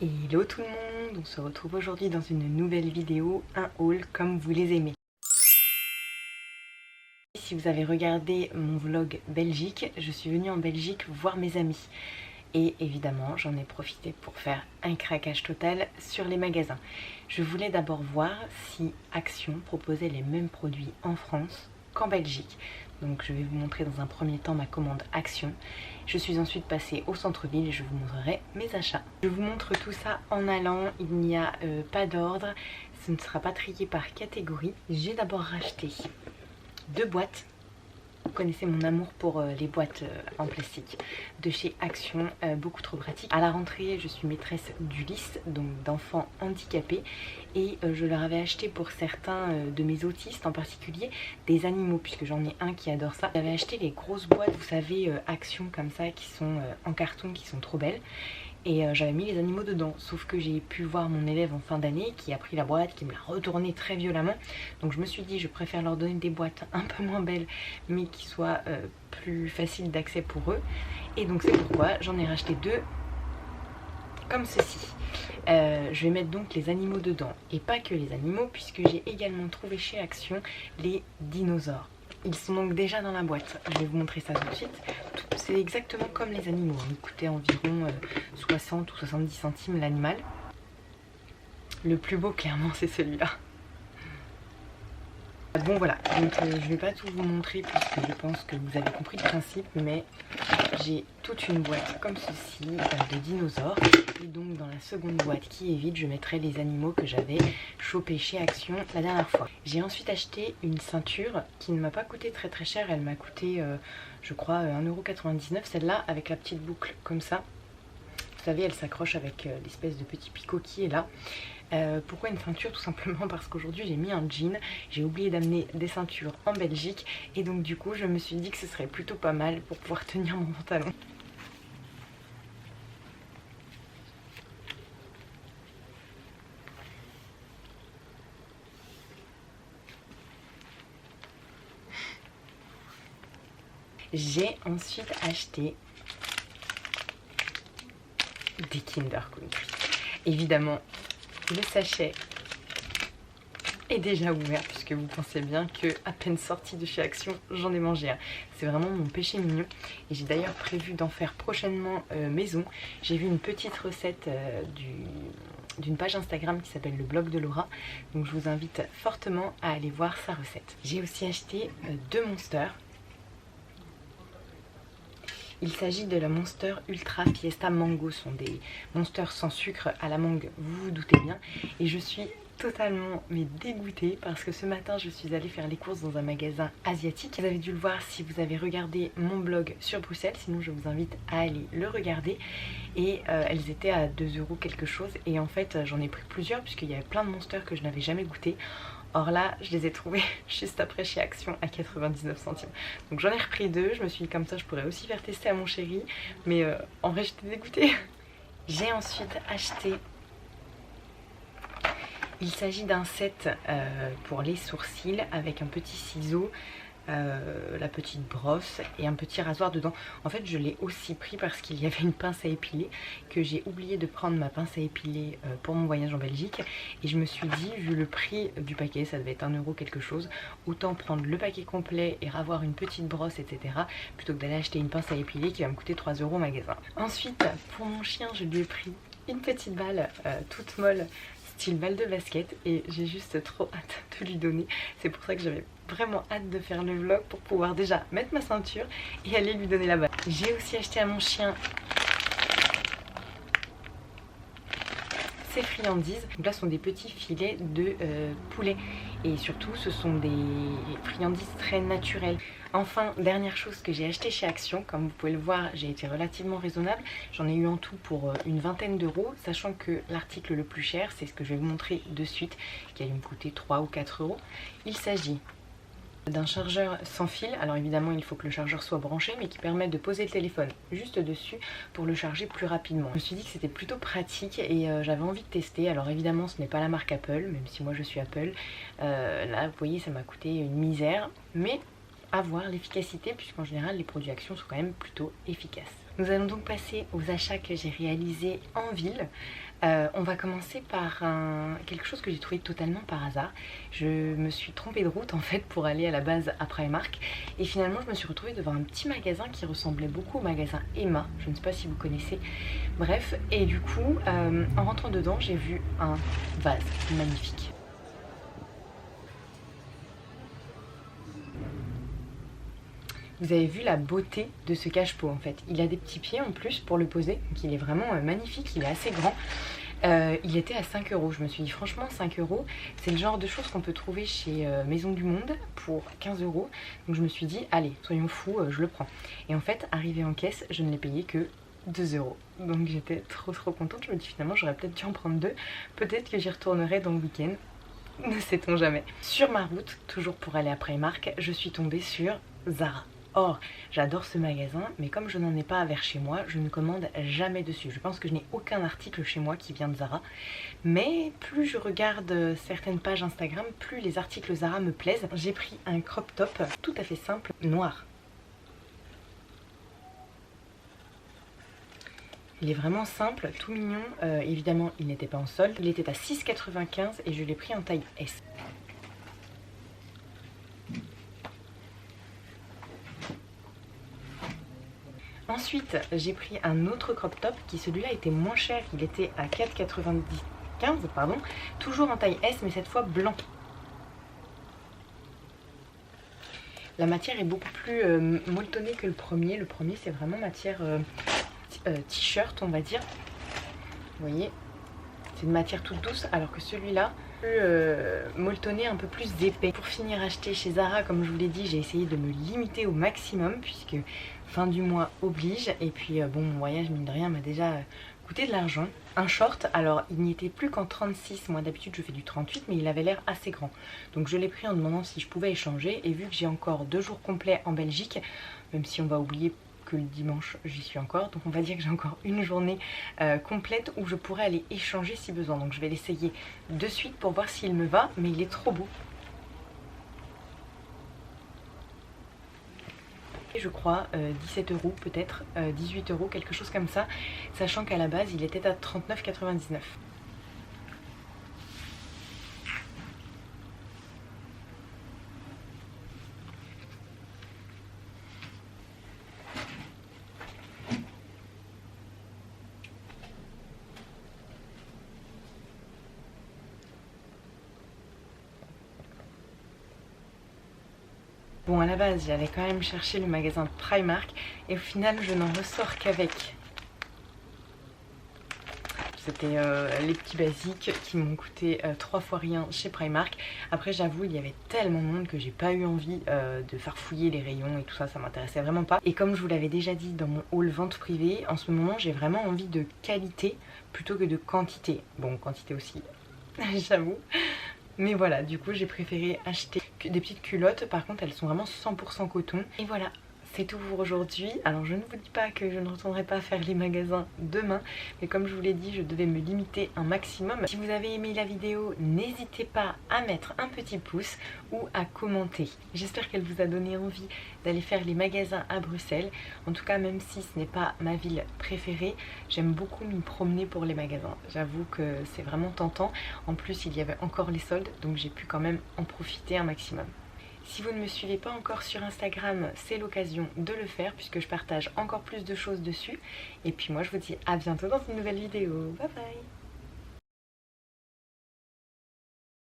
Hello tout le monde, on se retrouve aujourd'hui dans une nouvelle vidéo, un haul comme vous les aimez. Si vous avez regardé mon vlog Belgique, je suis venue en Belgique voir mes amis. Et évidemment, j'en ai profité pour faire un craquage total sur les magasins. Je voulais d'abord voir si Action proposait les mêmes produits en France qu'en Belgique. Donc je vais vous montrer dans un premier temps ma commande Action. Je suis ensuite passée au centre-ville et je vous montrerai mes achats. Je vous montre tout ça en allant, il n'y a pas d'ordre, ce ne sera pas trié par catégorie. J'ai d'abord racheté 2 boîtes. Vous connaissez mon amour pour les boîtes en plastique de chez Action, beaucoup trop pratique. À la rentrée, je suis maîtresse d'Ulysse, donc d'enfants handicapés, et je leur avais acheté pour certains de mes autistes en particulier des animaux, puisque j'en ai un qui adore ça. J'avais acheté les grosses boîtes, vous savez, Action comme ça, qui sont en carton, qui sont trop belles. Et j'avais mis les animaux dedans, sauf que j'ai pu voir mon élève en fin d'année qui a pris la boîte, qui me l'a retournée très violemment. Donc je me suis dit, je préfère leur donner des boîtes un peu moins belles, mais qui soient plus faciles d'accès pour eux. Et donc c'est pourquoi j'en ai racheté 2 comme ceci. Je vais mettre donc les animaux dedans, et pas que les animaux, puisque j'ai également trouvé chez Action les dinosaures. Ils sont donc déjà dans la boîte, je vais vous montrer ça tout de suite. C'est exactement comme les animaux, ils coûtaient environ 60 ou 70 centimes l'animal. Le plus beau clairement c'est celui-là. Bon voilà, donc je vais pas tout vous montrer puisque je pense que vous avez compris le principe, mais j'ai toute une boîte comme ceci de dinosaures. Et donc dans la seconde boîte qui est vide, je mettrai les animaux que j'avais chopés chez Action la dernière fois. J'ai ensuite acheté une ceinture qui ne m'a pas coûté très cher, elle m'a coûté je crois 1,99 €, celle-là avec la petite boucle comme ça. Vous savez, elle s'accroche avec l'espèce de petit picot qui est là. Pourquoi une ceinture? Tout simplement parce qu'aujourd'hui j'ai mis un jean, j'ai oublié d'amener des ceintures en Belgique et donc du coup je me suis dit que ce serait plutôt pas mal pour pouvoir tenir mon pantalon. J'ai ensuite acheté des Kinder Country. Évidemment, le sachet est déjà ouvert puisque vous pensez bien que à peine sorti de chez Action, j'en ai mangé un. C'est vraiment mon péché mignon et j'ai d'ailleurs prévu d'en faire prochainement maison. J'ai vu une petite recette d'une page Instagram qui s'appelle le blog de Laura, donc je vous invite fortement à aller voir sa recette. J'ai aussi acheté 2 Monster. Il s'agit de la Monster Ultra Fiesta Mango. Ce sont des Monsters sans sucre à la mangue, vous vous doutez bien. Et je suis totalement dégoûtée parce que ce matin je suis allée faire les courses dans un magasin asiatique. Vous avez dû le voir si vous avez regardé mon blog sur Bruxelles, sinon je vous invite à aller le regarder. Et elles étaient à 2 € quelque chose et en fait j'en ai pris plusieurs puisqu'il y avait plein de Monsters que je n'avais jamais goûté. Or là, je les ai trouvés juste après chez Action à 99 centimes. Donc j'en ai repris 2, je me suis dit comme ça je pourrais aussi faire tester à mon chéri. Mais en vrai j'étais dégoûtée. J'ai ensuite acheté... Il s'agit d'un set pour les sourcils avec un petit ciseau, la petite brosse et un petit rasoir dedans. En fait je l'ai aussi pris parce qu'il y avait une pince à épiler, que j'ai oublié de prendre ma pince à épiler pour mon voyage en Belgique. Et je me suis dit, vu le prix du paquet, ça devait être 1 € quelque chose, autant prendre le paquet complet et avoir une petite brosse etc. plutôt que d'aller acheter une pince à épiler qui va me coûter 3 € au magasin. Ensuite pour mon chien je lui ai pris une petite balle toute molle style balle de basket et j'ai juste trop hâte de lui donner. C'est pour ça que j'avais vraiment hâte de faire le vlog pour pouvoir déjà mettre ma ceinture et aller lui donner la balle. J'ai aussi acheté à mon chien ces friandises. Donc là ce sont des petits filets de poulet et surtout ce sont des friandises très naturelles. Enfin, dernière chose que j'ai acheté chez Action, comme vous pouvez le voir j'ai été relativement raisonnable, j'en ai eu en tout pour une vingtaine d'euros, sachant que l'article le plus cher, c'est ce que je vais vous montrer de suite, qui a dû me coûter 3 ou 4 €. Il s'agit d'un chargeur sans fil. Alors évidemment il faut que le chargeur soit branché, mais qui permet de poser le téléphone juste dessus pour le charger plus rapidement. Je me suis dit que c'était plutôt pratique et j'avais envie de tester. Alors évidemment ce n'est pas la marque Apple, même si moi je suis Apple. Là vous voyez ça m'a coûté une misère, mais à voir l'efficacité puisqu'en général les produits Action sont quand même plutôt efficaces. Nous allons donc passer aux achats que j'ai réalisés en ville. On va commencer par quelque chose que j'ai trouvé totalement par hasard. Je me suis trompée de route en fait pour aller à la base à Primark et finalement je me suis retrouvée devant un petit magasin qui ressemblait beaucoup au magasin Emma, je ne sais pas si vous connaissez. Bref, et du coup en rentrant dedans j'ai vu un vase magnifique. Vous avez vu la beauté de ce cache-pot en fait. Il a des petits pieds en plus pour le poser, donc il est vraiment magnifique, il est assez grand. Il était à 5 €. Je me suis dit franchement 5 €, c'est le genre de choses qu'on peut trouver chez Maison du Monde pour 15 €. Donc je me suis dit allez, soyons fous, je le prends. Et en fait, arrivé en caisse, je ne l'ai payé que 2 €. Donc j'étais trop contente. Je me dis finalement j'aurais peut-être dû en prendre deux. Peut-être que j'y retournerai dans le week-end. Ne sait-on jamais. Sur ma route, toujours pour aller à Primark, je suis tombée sur Zara. Or, j'adore ce magasin, mais comme je n'en ai pas vers chez moi, je ne commande jamais dessus. Je pense que je n'ai aucun article chez moi qui vient de Zara. Mais plus je regarde certaines pages Instagram, plus les articles Zara me plaisent. J'ai pris un crop top tout à fait simple, noir. Il est vraiment simple, tout mignon. Évidemment, il n'était pas en solde. Il était à 6,95 € et je l'ai pris en taille S. Ensuite, j'ai pris un autre crop top qui celui-là était moins cher. Il était à 4,95 €, pardon. Toujours en taille S, mais cette fois blanc. La matière est beaucoup plus molletonnée que le premier. Le premier, c'est vraiment matière t-shirt, on va dire. Vous voyez, c'est une matière toute douce, alors que celui-là, plus molletonné, un peu plus épais. Pour finir, acheter chez Zara, comme je vous l'ai dit, j'ai essayé de me limiter au maximum, puisque fin du mois oblige. Et puis, bon, mon voyage, mine de rien, m'a déjà coûté de l'argent. Un short, alors il n'y était plus qu'en 36, moi d'habitude je fais du 38, mais il avait l'air assez grand. Donc je l'ai pris en demandant si je pouvais échanger, et vu que j'ai encore 2 jours complets en Belgique, même si on va oublier que le dimanche j'y suis encore, donc on va dire que j'ai encore une journée complète où je pourrais aller échanger si besoin. Donc je vais l'essayer de suite pour voir s'il me va, mais il est trop beau. Je crois 17 € peut-être, 18 €, quelque chose comme ça, sachant qu'à la base il était à 39,99 €. Bon, à la base, j'allais quand même chercher le magasin Primark et au final, je n'en ressors qu'avec. C'était les petits basiques qui m'ont coûté 3 fois rien chez Primark. Après, j'avoue, il y avait tellement de monde que j'ai pas eu envie de farfouiller les rayons et tout ça, ça m'intéressait vraiment pas. Et comme je vous l'avais déjà dit dans mon haul vente privée, en ce moment, j'ai vraiment envie de qualité plutôt que de quantité. Bon, quantité aussi, j'avoue. Mais voilà, du coup j'ai préféré acheter des petites culottes. Par contre elles sont vraiment 100% coton. Et voilà, c'est tout pour aujourd'hui. Alors je ne vous dis pas que je ne retournerai pas faire les magasins demain, mais comme je vous l'ai dit, je devais me limiter un maximum. Si vous avez aimé la vidéo, n'hésitez pas à mettre un petit pouce ou à commenter. J'espère qu'elle vous a donné envie d'aller faire les magasins à Bruxelles. En tout cas, même si ce n'est pas ma ville préférée, j'aime beaucoup m'y promener pour les magasins. J'avoue que c'est vraiment tentant. En plus, il y avait encore les soldes, donc j'ai pu quand même en profiter un maximum. Si vous ne me suivez pas encore sur Instagram, c'est l'occasion de le faire puisque je partage encore plus de choses dessus. Et puis moi je vous dis à bientôt dans une nouvelle vidéo. Bye bye!